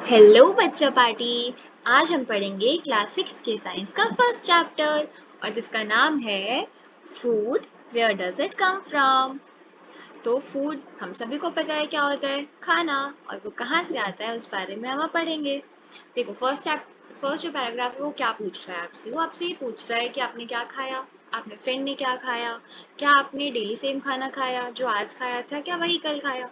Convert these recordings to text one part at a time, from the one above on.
Hello बच्चा party. आज हम पढ़ेंगे क्लास 6 के साइंस का फर्स्ट चैप्टर और जिसका नाम है food, where does it come from. तो फूड हम सभी को पता है क्या होता है, खाना, और वो कहाँ से आता है उस बारे में हम पढ़ेंगे। देखो फर्स्ट जो पैराग्राफ है वो क्या पूछ रहा है आपसे, वो आपसे ये पूछ रहा है कि आपने क्या खाया, आपने फ्रेंड ने क्या खाया, क्या आपने डेली सेम खाना खाया, जो आज खाया था क्या वही कल खाया।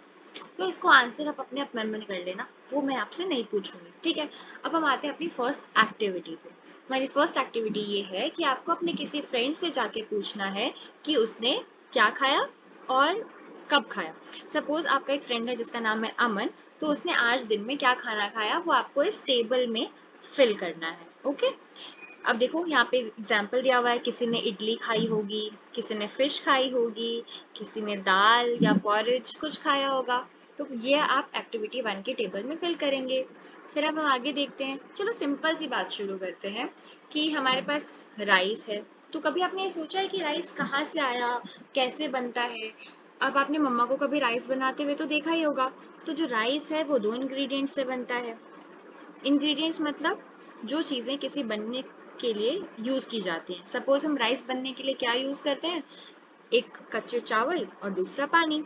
तो इसको आंसर आप अपने मन में कर लेना, वो मैं आपसे नहीं पूछूंगी, ठीक है। अब हम आते हैं अपनी फर्स्ट एक्टिविटी पे। हमारी फर्स्ट एक्टिविटी ये है कि आपको अपने किसी फ्रेंड से जाके पूछना है कि उसने क्या खाया और कब खाया। सपोज आपका एक फ्रेंड है जिसका नाम है अमन, तो उसने आज दिन में क्या खाना खाया वो आपको इस टेबल में फिल करना है, ओके। अब देखो यहाँ पे एग्जाम्पल दिया हुआ है, किसी ने इडली खाई होगी, किसी ने फिश खाई होगी, किसी ने दाल या पॉरेज कुछ खाया होगा। तो ये आप एक्टिविटी 1 के टेबल में फिल करेंगे। फिर अब हम आगे देखते हैं, चलो सिंपल सी बात शुरू करते हैं कि हमारे पास राइस है। तो कभी आपने ये सोचा है कि राइस कहाँ से आया, कैसे बनता है। अब आपने मम्मा को कभी राइस बनाते हुए तो देखा ही होगा। तो जो राइस है वो दो इंग्रेडिएंट्स से बनता है। इंग्रेडिएंट्स मतलब जो चीज़ें किसी बनने के लिए यूज़ की जाती हैं। सपोज हम राइस बनने के लिए क्या यूज़ करते हैं, एक कच्चे चावल और दूसरा पानी।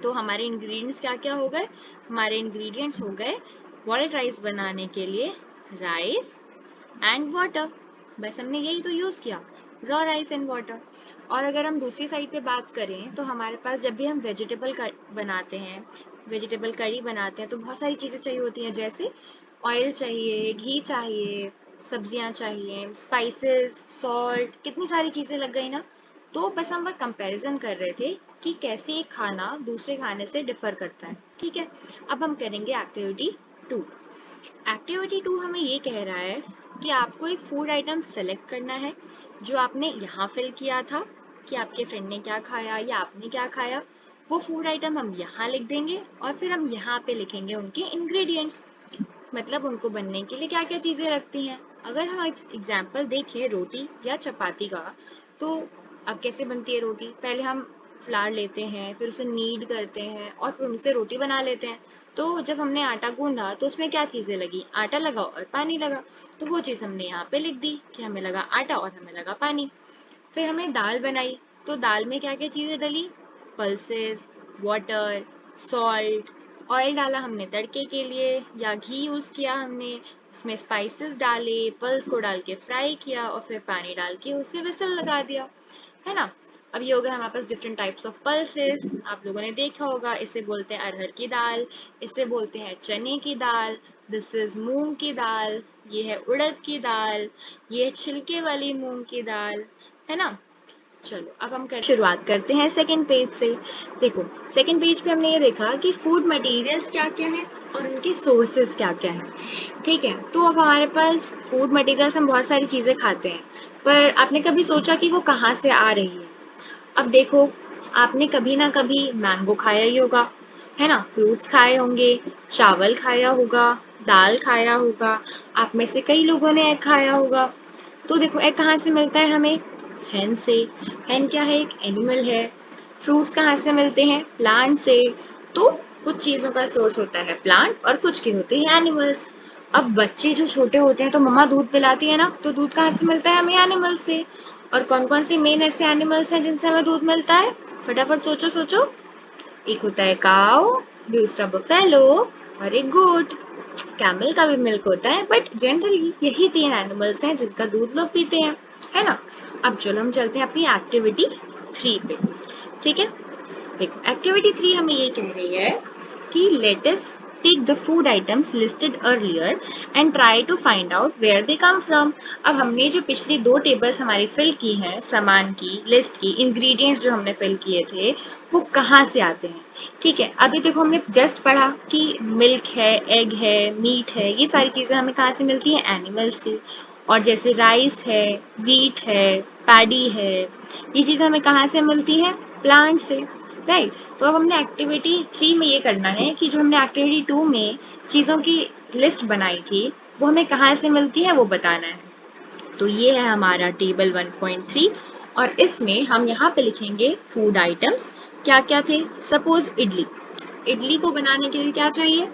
तो हमारे इंग्रेडिएंट्स क्या क्या हो गए, हमारे इंग्रेडिएंट्स हो गए बॉइल्ड राइस बनाने के लिए राइस एंड वाटर। बस हमने यही तो यूज़ किया, रॉ राइस एंड वाटर। और अगर हम दूसरी साइड पे बात करें तो हमारे पास जब भी हम वेजिटेबल बनाते हैं, वेजिटेबल करी बनाते हैं, तो बहुत सारी चीज़ें चाहिए होती हैं, जैसे ऑयल चाहिए, घी चाहिए, सब्जियां चाहिए, स्पाइसेस, सॉल्ट, कितनी सारी चीज़ें लग गई ना। तो बस हम बस कंपैरिजन कर रहे थे कि कैसे एक खाना दूसरे खाने से डिफर करता है, ठीक है। अब हम करेंगे एक्टिविटी 2। एक्टिविटी 2 हमें ये कह रहा है कि आपको एक फूड आइटम सेलेक्ट करना है जो आपने यहाँ फिल किया था कि आपके फ्रेंड ने क्या खाया या आपने क्या खाया। वो फूड आइटम हम यहाँ लिख देंगे और फिर हम यहाँ पे लिखेंगे उनके इंग्रेडिएंट्स, मतलब उनको बनने के लिए क्या क्या चीज़ें लगती हैं। अगर हम एग्जाम्पल देखें रोटी या चपाती का, तो अब कैसे बनती है रोटी, पहले हम फ्लार लेते हैं, फिर उसे नीड करते हैं और फिर उनसे रोटी बना लेते हैं। तो जब हमने आटा गूंधा तो उसमें क्या चीज़ें लगी, आटा लगा और पानी लगा। तो वो चीज़ हमने यहाँ पे लिख दी कि हमें लगा आटा और हमें लगा पानी। फिर हमने दाल बनाई, तो दाल में क्या क्या चीज़ें डली, पल्सेस, वाटर, सॉल्ट, ऑयल डाला हमने तड़के के लिए या घी यूज़ किया हमने, उसमें स्पाइसेस डाले, पल्स को डाल के फ्राई किया और फिर पानी डाल के उसे विसल लगा दिया, है ना। अब ये हो गया हमारे पास डिफरेंट टाइप्स ऑफ पल्सेस। आप लोगों ने देखा होगा, इसे बोलते हैं अरहर की दाल, इसे बोलते हैं चने की दाल, दिस इज मूंग की दाल, ये है उड़द की दाल, ये है छिलके वाली मूंग की दाल, है ना। चलो अब हम शुरुआत करते हैं सेकंड पेज से। देखो सेकंड पेज पे हमने ये देखा कि फूड मटेरियल्स क्या क्या हैं और उनके सोर्सेज क्या क्या हैं, ठीक है। तो अब हमारे पास फूड मटेरियल्स, हम बहुत सारी चीज़ें खाते हैं, पर आपने कभी सोचा कि वो कहाँ से आ रही है। अब देखो, आपने कभी ना कभी मैंगो खाया ही होगा, है ना, फ्रूट्स खाए होंगे, चावल खाया होगा, दाल खाया होगा, आप में से कई लोगों ने एग खाया होगा। तो देखो एग कहाँ से मिलता है हमें, हैन से। हैन क्या है, एक एनिमल है। फ्रूट्स कहाँ से मिलते हैं, प्लांट से। तो कुछ चीज़ों का सोर्स होता है प्लांट और कुछ के होते हैं एनिमल्स। अब बच्चे जो छोटे होते हैं तो मम्मा दूध पिलाती है ना, तो दूध कहाँ से मिलता है हमें, एनिमल से। और कौन कौन से मेन ऐसे एनिमल्स हैं जिनसे हमें दूध मिलता है, फटाफट सोचो सोचो। एक होता है काऊ, दूसरा बफेलो और एक गोट। कैमल का भी मिल्क होता है, बट जनरली यही 3 एनिमल्स हैं जिनका दूध लोग पीते हैं, है ना। अब चलो हम चलते हैं अपनी एक्टिविटी 3 पे, ठीक है। देखो एक्टिविटी 3 हमें ये कह रही है कि let us take the food items listed earlier and try to find out where they come from. अब हमने जो पिछली 2 टेबल्स हमारी फिल की हैं, सामान की लिस्ट की, इंग्रेडिएंट्स जो हमने फिल किए थे वो कहाँ से आते हैं, ठीक है। अभी देखो हमने जस्ट पढ़ा कि मिल्क है, एग है, मीट है, ये सारी चीज़ें हमें कहाँ से मिलती हैं, एनिमल से। और जैसे राइस है, व्हीट है, पैडी है, ये चीज़ें हमें कहाँ से मिलती हैं, प्लांट से, राइट। तो अब हमने एक्टिविटी 3 में ये करना है कि जो हमने एक्टिविटी 2 में चीज़ों की लिस्ट बनाई थी वो हमें कहाँ से मिलती है वो बताना है। तो ये है हमारा टेबल 1.3 और इसमें हम यहाँ पे लिखेंगे फूड आइटम्स क्या क्या थे। सपोज इडली, इडली को बनाने के लिए क्या चाहिए,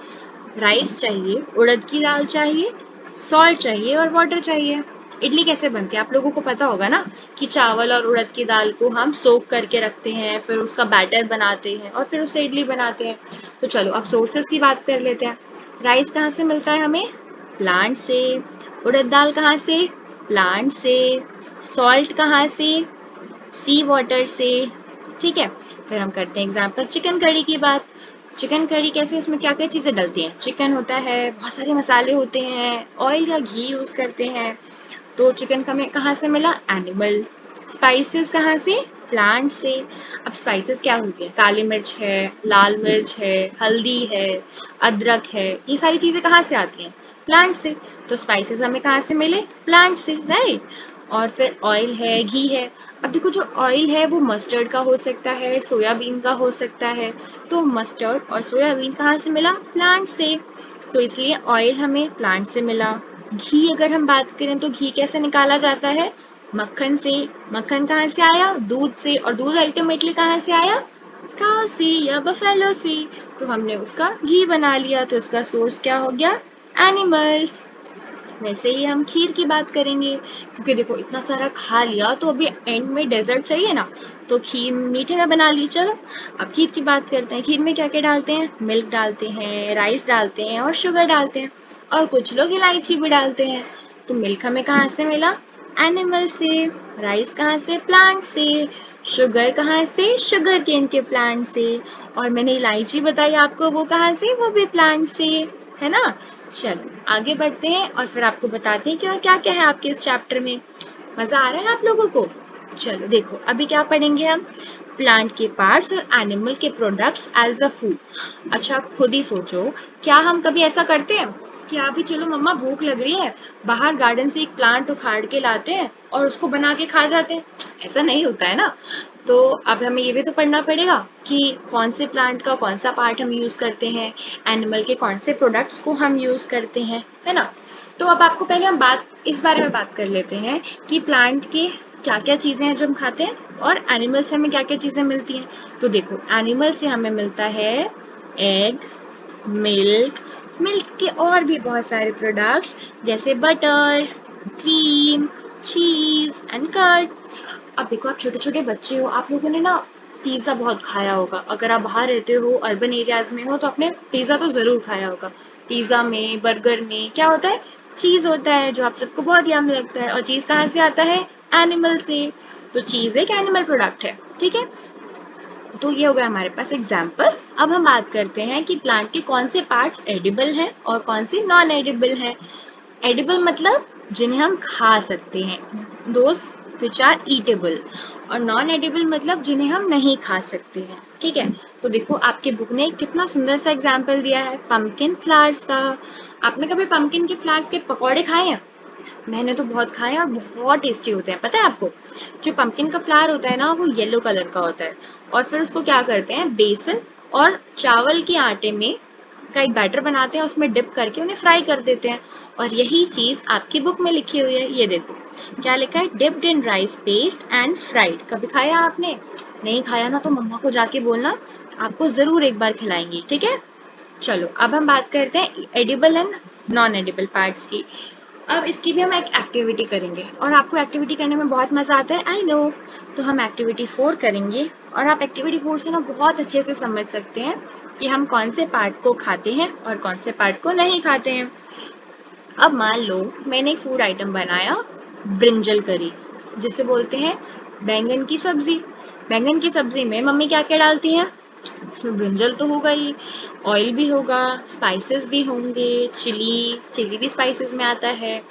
राइस चाहिए, उड़द की दाल चाहिए, सॉल्ट चाहिए और वाटर चाहिए। इडली कैसे बनती है आप लोगों को पता होगा ना, कि चावल और उड़द की दाल को हम सोक करके रखते हैं, फिर उसका बैटर बनाते हैं और फिर उससे इडली बनाते हैं। तो चलो अब सोर्सेस की बात कर लेते हैं। राइस कहाँ से मिलता है हमें? प्लांट से। उड़द दाल कहाँ से? प्लांट से। सॉल्ट कहाँ से? सी वाटर से। ठीक है, फिर हम करते हैं एग्जाम्पल चिकन करी की बात। चिकन करी कैसे, इसमें क्या क्या चीज़ें डलती हैं? चिकन होता है, बहुत सारे मसाले होते हैं, ऑयल या घी यूज़ करते हैं। तो चिकन का हमें कहाँ से मिला? एनिमल। स्पाइसेस कहाँ से? प्लांट से। अब स्पाइसेस क्या होती है? काली मिर्च है, लाल मिर्च है, हल्दी है, अदरक है, ये सारी चीज़ें कहाँ से आती हैं? प्लांट से। तो स्पाइसेस हमें कहाँ से मिले? प्लांट से, राइट। और फिर ऑयल है, घी है। अब देखो जो ऑयल है वो मस्टर्ड का हो सकता है, सोयाबीन का हो सकता है। तो मस्टर्ड और सोयाबीन कहाँ से मिला? प्लांट से। तो इसलिए ऑयल हमें प्लांट से मिला। घी अगर हम बात करें तो घी कैसे निकाला जाता है? मक्खन से। मक्खन कहाँ से आया? दूध से। और दूध अल्टीमेटली कहाँ से आया? काऊ से या बफेलो से। तो हमने उसका घी बना लिया, तो इसका सोर्स क्या हो गया? एनिमल्स। वैसे ही हम खीर की बात करेंगे, क्योंकि देखो इतना सारा खा लिया तो अभी एंड में डेजर्ट चाहिए ना, तो खीर मीठे में बना ली। चलो अब खीर की बात करते हैं। खीर में क्या क्या डालते हैं? मिल्क डालते हैं, राइस डालते हैं और शुगर डालते हैं, और कुछ लोग इलायची भी डालते हैं। तो मिल्क हमें कहाँ से मिला? एनिमल से। राइस कहाँ से? प्लांट से। शुगर कहाँ से? शुगर केन के प्लांट से। और मैंने इलायची बताई आपको, वो कहाँ से? वो भी प्लांट से, है ना। चलो आगे बढ़ते हैं और फिर आपको बताते हैं कि और क्या क्या है आपके इस चैप्टर में। मजा आ रहा है आप लोगों को? चलो देखो अभी क्या पढ़ेंगे हम? प्लांट के पार्ट्स और एनिमल के प्रोडक्ट्स एज अ फूड। अच्छा आप खुद ही सोचो, क्या हम कभी ऐसा करते हैं कि अभी चलो मम्मा भूख लग रही है, बाहर गार्डन से एक प्लांट उखाड़ के लाते हैं और उसको बना के खा जाते हैं? ऐसा नहीं होता है ना। तो अब हमें ये भी तो पढ़ना पड़ेगा कि कौन से प्लांट का कौन सा पार्ट हम यूज़ करते हैं, एनिमल के कौन से प्रोडक्ट्स को हम यूज़ करते हैं, है ना। तो अब आपको पहले हम बात इस बारे में बात कर लेते हैं कि प्लांट के क्या क्या चीज़ें हैं जो हम खाते हैं, और एनिमल से हमें क्या क्या चीज़ें मिलती हैं। तो देखो एनिमल से हमें मिलता है एग, मिल्क, मिल्क के और भी बहुत सारे प्रोडक्ट्स जैसे butter, cream, cheese and curd. अब देखो आप छोटे छोटे बच्चे हो, आप लोगों ने ना पिज़्ज़ा बहुत खाया होगा। अगर आप बाहर रहते हो, अर्बन एरियाज में हो, तो आपने पिज़्ज़ा तो ज़रूर खाया होगा। पिज़्ज़ा में, बर्गर में क्या होता है? चीज़ होता है, जो आप सबको बहुत यम लगता है। और चीज़ कहाँ से आता है? एनिमल से। तो चीज़ एक एनिमल प्रोडक्ट है, ठीक है। तो ये हो गया हमारे पास एग्जाम्पल्स। अब हम बात करते हैं कि प्लांट के कौन से पार्ट्स एडिबल हैं और कौन से नॉन एडिबल हैं। एडिबल मतलब जिन्हें हम खा सकते हैं, दोज विच आर ईटेबल। और नॉन एडिबल मतलब जिन्हें हम नहीं खा सकते हैं, ठीक है। तो देखो आपके बुक ने कितना सुंदर सा एग्जाम्पल दिया है पंपकिन फ्लावर्स का। आपने कभी पंपकिन के फ्लावर्स के पकौड़े खाए हैं? मैंने तो बहुत खाए और बहुत टेस्टी होते हैं। पता है आपको, जो पंपकिन का फ्लावर होता है ना, वो येलो कलर का होता है। और फिर उसको क्या करते हैं, बेसन और चावल के आटे में का एक बैटर बनाते हैं, उसमें डिप करके उन्हें फ्राई कर देते हैं। और यही चीज़ आपकी बुक में लिखी हुई है, ये देखो क्या लिखा है, dipped in rice paste and fried. कभी खाया आपने? नहीं खाया ना, तो मम्मा को जाके बोलना, आपको ज़रूर एक बार खिलाएंगी, ठीक है। चलो अब हम बात करते हैं edible and non edible parts की। अब इसकी भी हम एक एक्टिविटी करेंगे, और आपको एक्टिविटी करने में बहुत मज़ा आता है, आई नो। तो हम एक्टिविटी 4 करेंगे, और आप एक्टिविटी 4 से ना बहुत अच्छे से समझ सकते हैं कि हम कौन से पार्ट को खाते हैं और कौन से पार्ट को नहीं खाते हैं। अब मान लो मैंने एक फूड आइटम बनाया, ब्रिंजल करी, जिसे बोलते हैं बैंगन की सब्जी। बैंगन की सब्जी में मम्मी क्या क्या डालती हैं? उसमें ब्रिंजल तो होगा ही, ऑयल भी होगा, स्पाइसेस भी होंगे, चिली, चिली भी स्पाइसेस में आता है।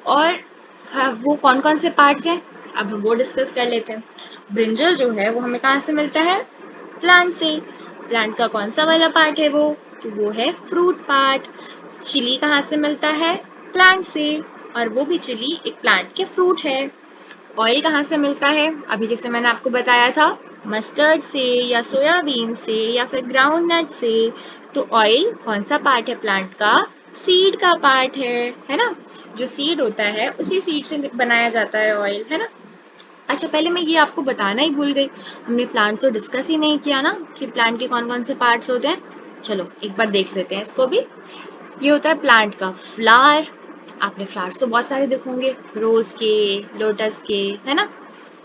और हाँ, वो कौन कौन से पार्ट्स हैं, अब हम वो डिस्कस कर लेते हैं। ब्रिंजल जो है वो हमें कहाँ से मिलता है? प्लांट से। प्लांट का कौन सा वाला पार्ट है वो? तो वो है फ्रूट पार्ट। चिली कहाँ से मिलता है? प्लांट से। और वो भी चिली एक प्लांट के फ्रूट है। ऑयल कहाँ से मिलता है? अभी जैसे मैंने आपको बताया था, मस्टर्ड से या सोयाबीन से या फिर ग्राउंड नट से। तो ऑयल कौन सा पार्ट है प्लांट का? सीड का पार्ट है ना। जो सीड होता है उसी सीड से बनाया जाता है ऑयल, है ना। अच्छा पहले मैं ये आपको बताना ही भूल गई, हमने प्लांट तो डिस्कस ही नहीं किया ना कि प्लांट के कौन कौन से पार्ट्स होते हैं। चलो एक बार देख लेते हैं इसको भी। ये होता है प्लांट का फ्लावर। आपने फ्लावर्स तो बहुत सारे देखोगे, रोज के, लोटस के, है ना।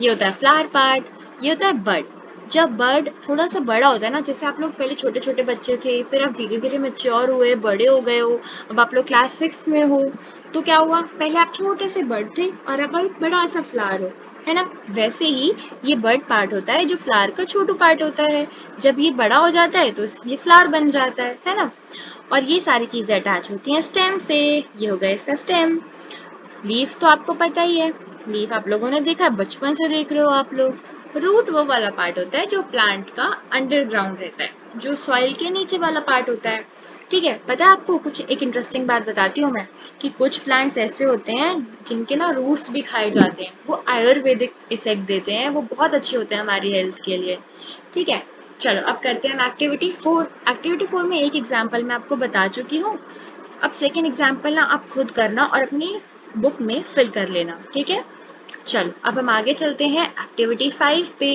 ये होता है फ्लावर पार्ट। ये होता है बर्ड। जब बर्ड थोड़ा सा बड़ा होता है ना, जैसे आप लोग पहले छोटे छोटे बच्चे थे, फिर आप धीरे धीरे मेच्योर हुए, बड़े हो गए हो, अब आप लोग क्लास 6 में हो, तो क्या हुआ, पहले आप छोटे से बर्ड थे और अब आप बड़ा सा फ्लावर हो, है ना। वैसे ही ये बर्ड पार्ट होता है जो फ्लावर का छोटू पार्ट होता है। जब ये बड़ा हो जाता है तो ये फ्लावर बन जाता है ना। और ये सारी चीजें अटैच होती हैं स्टेम से। ये हो गया इसका स्टेम। लीफ तो आपको पता ही है, लीफ आप लोगों ने देखा है, बचपन से देख रहे हो आप लोग। रूट वो वाला पार्ट होता है जो प्लांट का अंडरग्राउंड रहता है, जो सॉइल के नीचे वाला पार्ट होता है। ठीक है, पता है आपको, कुछ एक इंटरेस्टिंग बात बताती हूँ मैं, कि कुछ प्लांट्स ऐसे होते हैं जिनके ना रूट्स भी खाए जाते हैं, वो आयुर्वेदिक इफेक्ट देते हैं, वो बहुत अच्छे होते हैं हमारी हेल्थ के लिए। ठीक है, चलो अब करते हैं एक्टिविटी 4। एक्टिविटी 4 में एक एग्जाम्पल मैं आपको बता चुकी हूँ। अब सेकेंड एग्जाम्पल ना आप खुद करना और अपनी बुक में फिल कर लेना, ठीक है। चलो अब हम आगे चलते हैं एक्टिविटी 5 पे।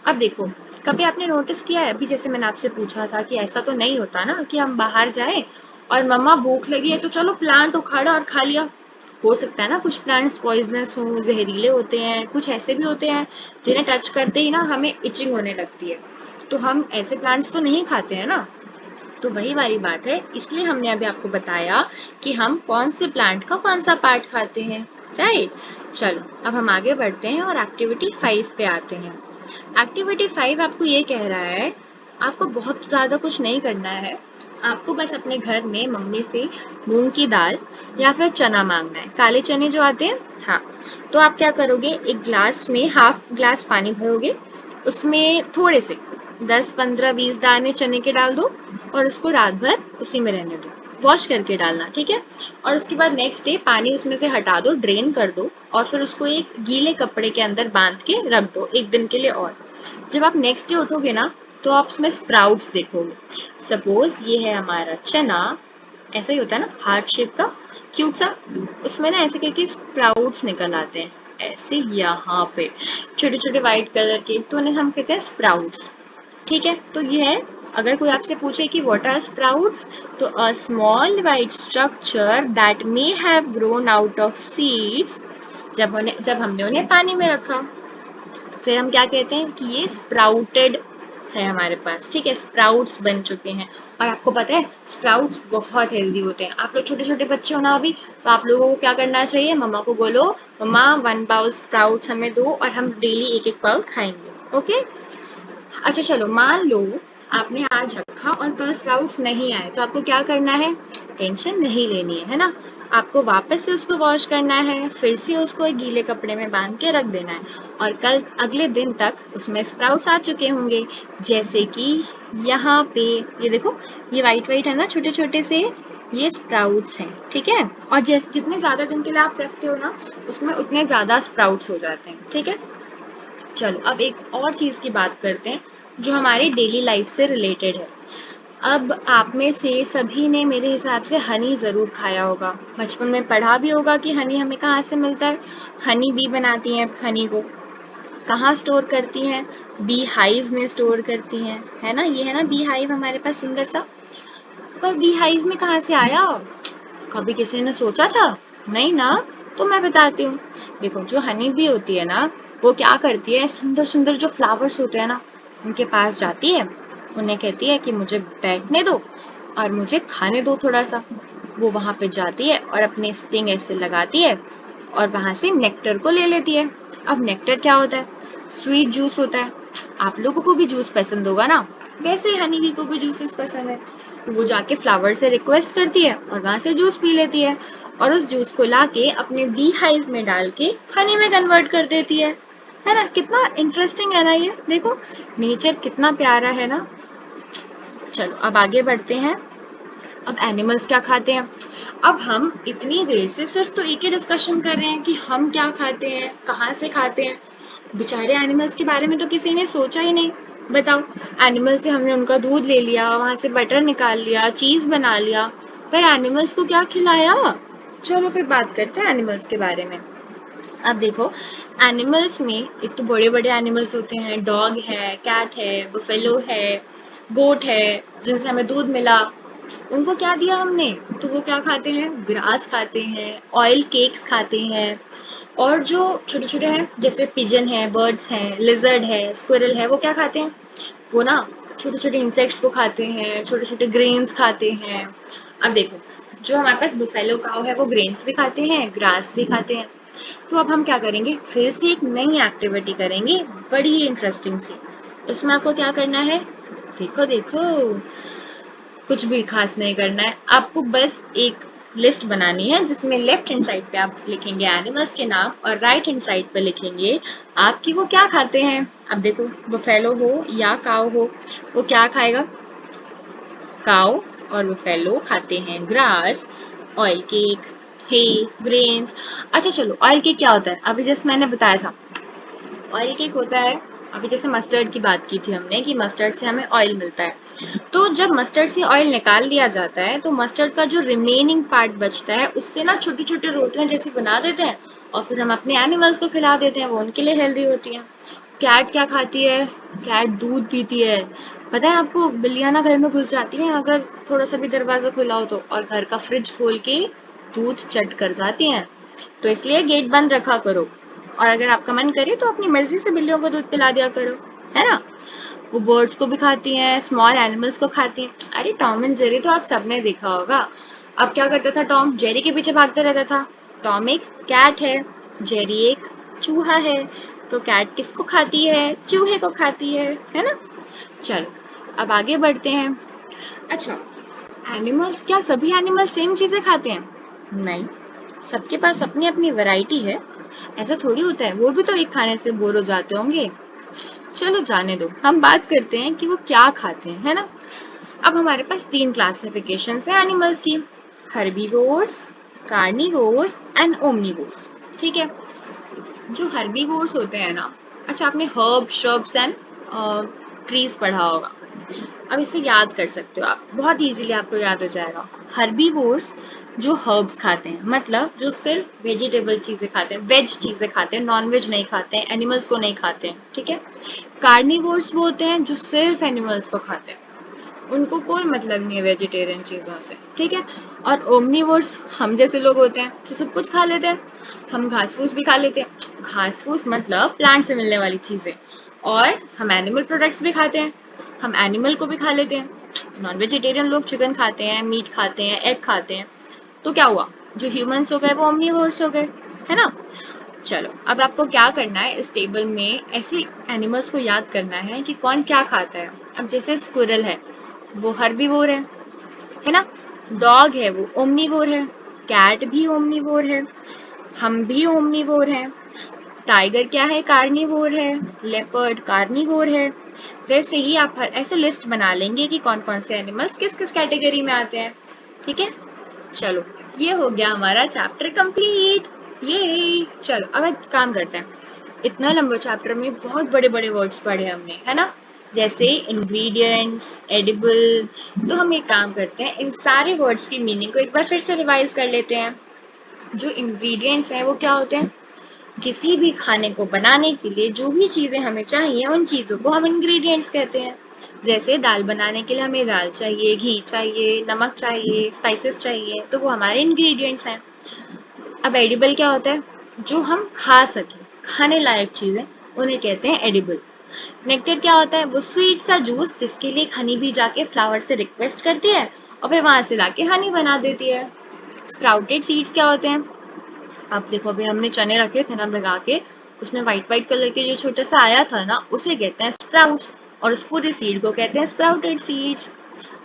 अब देखो, कभी आपने नोटिस किया है, अभी जैसे मैंने आपसे पूछा था कि ऐसा तो नहीं होता ना कि हम बाहर जाएं और मम्मा भूख लगी है तो चलो प्लांट उखाड़ा और खा लिया। हो सकता है ना कुछ प्लांट्स पॉइजनस हो, जहरीले होते हैं, कुछ ऐसे भी होते हैं जिन्हें टच करते ही ना हमें इचिंग होने लगती है, तो हम ऐसे प्लांट्स तो नहीं खाते हैं ना। तो वही वाली बात है, इसलिए हमने अभी आपको बताया कि हम कौन से प्लांट का कौन सा पार्ट खाते हैं, राइट। चलो अब हम आगे बढ़ते हैं और एक्टिविटी 5 पे आते हैं। एक्टिविटी 5 आपको ये कह रहा है, आपको बहुत ज़्यादा कुछ नहीं करना है, आपको बस अपने घर में मम्मी से मूंग की दाल या फिर चना मांगना है, काले चने जो आते हैं। हाँ, तो आप क्या करोगे, एक ग्लास में हाफ ग्लास पानी भरोगे, उसमें थोड़े से 10 15 20 दाने चने के डाल दो और उसको रात भर उसी में रहने दो। वॉश करके डालना, ठीक है। और उसके बाद नेक्स्ट डे पानी उसमें से हटा दो, ड्रेन कर दो और फिर उसको एक गीले कपड़े के अंदर बांध के रख दो एक दिन के लिए। और जब आप नेक्स्ट डे उठोगे ना, तो आप उसमें स्प्राउट्स देखोगे। सपोज ये है हमारा चना, ऐसा ही होता है ना, हार्ट शेप का क्यूब सा, उसमें ना ऐसे करके स्प्राउट्स निकल आते हैं, ऐसे यहाँ पे छोटे छोटे व्हाइट कलर के, तो उन्हें हम कहते हैं स्प्राउट्स। ठीक है, तो ये है। अगर कोई आपसे पूछे कि व्हाट आर स्प्राउट्स, तो a small white structure that may have grown out of seeds, जब हमने उन्हें पानी में रखा, फिर हम क्या कहते हैं कि ये स्प्राउटेड है हमारे पास। ठीक है, स्प्राउट्स बन चुके हैं। और आपको पता है स्प्राउट्स बहुत हेल्दी होते हैं। आप लोग छोटे छोटे बच्चे हो ना अभी, तो आप लोगों को क्या करना चाहिए, मम्मा को बोलो मम्मा 1 पाउच स्प्राउट्स हमें दो और हम डेली एक एक पाउच खाएंगे, ओके। अच्छा चलो, मान लो आपने आज रखा और कल स्प्राउट्स नहीं आए, तो आपको क्या करना है, टेंशन नहीं लेनी है ना। आपको वापस से उसको वॉश करना है, फिर से उसको एक गीले कपड़े में बांध के रख देना है, और कल अगले दिन तक उसमें स्प्राउट्स आ चुके होंगे। जैसे कि यहाँ पे ये देखो, ये वाइट वाइट है ना छोटे छोटे से, ये स्प्राउट्स हैं, ठीक है। और जैसे जितने ज्यादा दिन के लिए आप रखते हो ना, उसमें उतने ज्यादा स्प्राउट्स हो जाते हैं, ठीक है। चलो अब एक और चीज़ की बात करते हैं जो हमारी डेली लाइफ से रिलेटेड है। अब आप में से सभी ने मेरे हिसाब से हनी ज़रूर खाया होगा, बचपन में पढ़ा भी होगा कि हनी हमें कहाँ से मिलता है। हनी बी बनाती हैं हनी को, कहाँ स्टोर करती हैं, बी हाइव में स्टोर करती हैं, है ना। ये है ना बी हाइव हमारे पास सुंदर सा। पर बी हाइव में कहाँ से आया, कभी किसी ने सोचा था, नहीं ना। तो मैं बताती हूँ। देखो, जो हनी बी होती है ना, वो क्या करती है, सुंदर सुंदर जो फ्लावर्स होते हैं ना, उनके पास जाती है, उन्हें कहती है कि मुझे बैठने दो और मुझे खाने दो थोड़ा सा। वो वहां पे जाती है और अपने स्टिंग ऐसे लगाती है और वहां से नेक्टर को ले लेती है। अब नेक्टर क्या होता है, स्वीट जूस होता है। आप लोगों को भी जूस पसंद होगा ना, वैसे ही हनी बी को भी जूसेस पसंद है। तो वो जाके फ्लावर से रिक्वेस्ट करती है और वहां से जूस पी लेती है, और उस जूस को लाके अपने बी हाइव में डाल के हनी में कन्वर्ट कर देती है ना। कितना इंटरेस्टिंग है ना ये, देखो नेचर कितना प्यारा है ना। चलो अब आगे बढ़ते हैं। अब एनिमल्स क्या खाते हैं। अब हम इतनी देर से सिर्फ तो एक ही डिस्कशन कर रहे हैं कि हम क्या खाते हैं, कहाँ से खाते हैं। बेचारे एनिमल्स के बारे में तो किसी ने सोचा ही नहीं। बताओ, एनिमल से हमने उनका दूध ले लिया, वहां से बटर निकाल लिया, चीज बना लिया, पर एनिमल्स को क्या खिलाया। चलो फिर बात करते हैं एनिमल्स के बारे में। अब देखो, एनिमल्स में एक तो बड़े बड़े एनिमल्स होते हैं, डॉग है, कैट है, बफेलो है, गोट है, जिनसे हमें दूध मिला। उनको क्या दिया हमने, तो वो क्या खाते हैं, ग्रास खाते हैं, ऑयल केक्स खाते हैं। और जो छोटे छोटे हैं जैसे पिजन है, बर्ड्स हैं, लिजर्ड है, स्क्विरल है, वो क्या खाते हैं, वो ना छोटे छोटे इंसेक्ट्स को खाते हैं, छोटे छोटे ग्रेन्स खाते हैं। अब देखो, जो हमारे पास बुफेलो काऊ है वो ग्रेन्स भी खाते हैं, ग्रास भी खाते हैं। तो अब हम क्या करेंगे, फिर से एक नई एक्टिविटी करेंगे, बड़ी इंटरेस्टिंग सी। इसमें आपको क्या करना है, देखो देखो, कुछ भी खास नहीं करना है, आपको बस एक लिस्ट बनानी है जिसमें लेफ्ट हैंड साइड पे आप लिखेंगे एनिमल्स के नाम और राइट हैंड साइड पे लिखेंगे आपकी वो क्या खाते हैं। अब देखो, बफेलो हो या काऊ हो, वो क्या खाएगा, काऊ और बफेलो खाते हैं ग्रास, ऑयल केक, हे, ग्रेन्स। अच्छा चलो, ऑयल केक क्या होता है, अभी जस्ट मैंने बताया था। ऑयल केक होता है, अभी जैसे मस्टर्ड की बात की थी हमने कि मस्टर्ड से हमें ऑयल मिलता है। तो जब मस्टर्ड से ऑयल निकाल लिया जाता है तो मस्टर्ड का जो रिमेनिंग पार्ट बचता है उससे ना छोटी छोटी रोटियां जैसी बना देते हैं और फिर हम अपने एनिमल्स को खिला देते हैं, वो उनके लिए हेल्दी होती हैं। कैट क्या खाती है, कैट दूध पीती है। पता है आपको, बिल्लियां ना घर में घुस जाती हैं अगर थोड़ा सा भी दरवाजा खुला हो तो, और घर का फ्रिज खोल के दूध चट कर जाती हैं। तो इसलिए गेट बंद रखा करो, और अगर आपका मन करे तो अपनी मर्जी से बिल्लियों को दूध पिला दिया करो, है ना। वो बर्ड्स को भी खाती हैं, स्मॉल एनिमल्स को खाती हैं। अरे टॉम एंड जेरी तो आप सबने देखा होगा। अब क्या करता था टॉम, जेरी के पीछे भागता रहता था। टॉम एक कैट है, जेरी एक चूहा है, तो कैट किसको खाती है, चूहे को खाती है ना। चलो अब आगे बढ़ते हैं। अच्छा, एनिमल्स, क्या सभी एनिमल्स सेम चीजें खाते हैं, नहीं, सबके पास अपनी अपनी वैरायटी है। ऐसा थोड़ी होता है, वो भी तो एक खाने से बोर हो जाते होंगे। चलो जाने दो, हम बात करते हैं कि वो क्या खाते हैं, है ना। अब हमारे पास तीन क्लासिफिकेशन है एनिमल्स की, हर्बीवोर्स, कार्निवोर्स एंड ओमनिवोर्स। ठीक है, जो हर्बीवोर्स होते हैं ना, अच्छा आपने हर्ब श्रब्स एंड ट्रीज पढ़ा होगा, अब इसे याद कर सकते हो आप, बहुत इजीली आपको याद हो जाएगा। हर्बीवोर्स जो हर्ब्स खाते हैं, मतलब जो सिर्फ वेजिटेबल चीजें खाते हैं, वेज चीजें खाते हैं, नॉन वेज नहीं खाते हैं, एनिमल्स को नहीं खाते हैं, ठीक है। कार्निवोर्स वो होते हैं जो सिर्फ एनिमल्स को खाते हैं, उनको कोई मतलब नहीं है वेजिटेरियन चीजों से, ठीक है। और ओमनीवोर्स हम जैसे लोग होते हैं जो सब कुछ खा लेते हैं, हम घास फूस भी खा लेते हैं, घास फूस मतलब प्लांट से मिलने वाली चीजें। और हम एनिमल प्रोडक्ट्स भी खाते हैं, हम एनिमल को भी खा लेते हैं। नॉन वेजिटेरियन लोग चिकन खाते हैं, मीट खाते हैं, एग खाते हैं। तो क्या हुआ, जो ह्यूमंस हो गए वो ओमनीवोर्स हो गए, है ना। चलो अब आपको क्या करना है, इस टेबल में ऐसे एनिमल्स को याद करना है कि कौन क्या खाता है। अब जैसे स्क्विरल है, वो हर्बीवोर है ना। डॉग है वो ओमनीवोर है, कैट भी ओमनीवोर है, हम भी ओमनीवोर हैं। टाइगर क्या है, कार्निवोर है, लेपर्ड कार्निवोर है। वैसे ही आप ऐसे लिस्ट बना लेंगे कि कौन कौन से एनिमल्स किस किस कैटेगरी में आते हैं, ठीक है। चलो, ये हो गया हमारा चैप्टर कंप्लीट। ये चलो अब एक काम करते हैं, इतना लंबा चैप्टर में बहुत बड़े बड़े वर्ड्स पढ़े हमने, है ना, जैसे इंग्रेडिएंट्स, एडिबल। तो हम एक काम करते हैं, इन सारे वर्ड्स की मीनिंग को एक बार फिर से रिवाइज कर लेते हैं। जो इंग्रेडिएंट्स हैं वो क्या होते हैं, किसी भी खाने को बनाने के लिए जो भी चीजें हमें चाहिए उन चीजों को हम इंग्रेडिएंट्स कहते हैं। जैसे दाल बनाने के लिए हमें दाल चाहिए, घी चाहिए, नमक चाहिए, स्पाइसेस चाहिए, तो वो हमारे इंग्रेडिएंट्स हैं। अब एडिबल क्या होता है, जो हम खा सकें, खाने लायक चीजें, उन्हें कहते हैं एडिबल। नेक्टर क्या होता है, वो स्वीट सा जूस जिसके लिए हनी भी जाके फ्लावर से रिक्वेस्ट करती है और फिर वहां से लाके हनी बना देती है। स्प्राउटेड सीड्स क्या होते हैं, अब देखो अभी हमने चने रखे थे ना भिगा के, उसमें व्हाइट व्हाइट कलर के जो छोटा सा आया था ना, उसे कहते हैं स्प्राउट्स, और उस पूरे सीड को कहते हैं स्प्राउटेड सीड्स।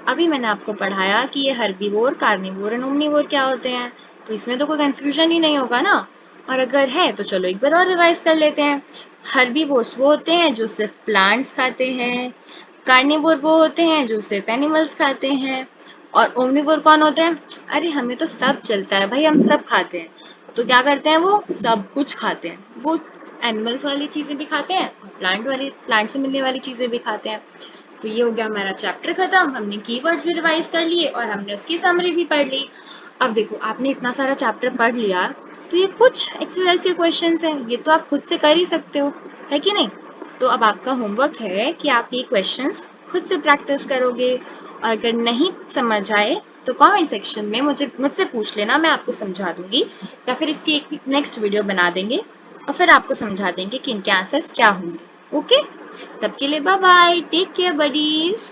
अभी मैंने आपको पढ़ाया कि ये हर्बीवोर, कार्निवोर एंड ओमनीवोर क्या होते हैं, तो इसमें तो कोई कंफ्यूजन ही नहीं होगा ना। और अगर है तो चलो एक बार और रिवाइज कर लेते हैं। हर्बीवोर्स वो होते हैं जो सिर्फ प्लांट्स खाते हैं, कार्निवोर वो होते हैं जो सिर्फ एनिमल्स खाते हैं, और ओमनीवोर कौन होते हैं, अरे हमें तो सब चलता है भाई, हम सब खाते हैं। तो क्या करते हैं, वो सब कुछ खाते हैं, वो एनिमल्स वाली चीजें भी खाते हैं, प्लांट से मिलने वाली चीजें भी खाते हैं। तो ये हो गया हमारा चैप्टर खत्म, हमने कीवर्ड्स भी रिवाइज कर लिए और हमने उसकी समरी भी पढ़ ली। अब देखो आपने इतना सारा चैप्टर पढ़ लिया, तो ये कुछ एक्सरसाइज के क्वेश्चंस हैं, ये तो आप खुद से कर ही सकते हो, है कि नहीं। तो अब आपका होमवर्क है कि आप ये क्वेश्चंस खुद से प्रैक्टिस करोगे, और अगर नहीं समझ आए तो कमेंट सेक्शन में मुझसे पूछ लेना, मैं आपको समझा दूंगी, या फिर इसकी एक नेक्स्ट वीडियो बना देंगे और फिर आपको समझा देंगे कि इनके आंसर्स क्या होंगे। ओके, तब के लिए bye bye, take care buddies.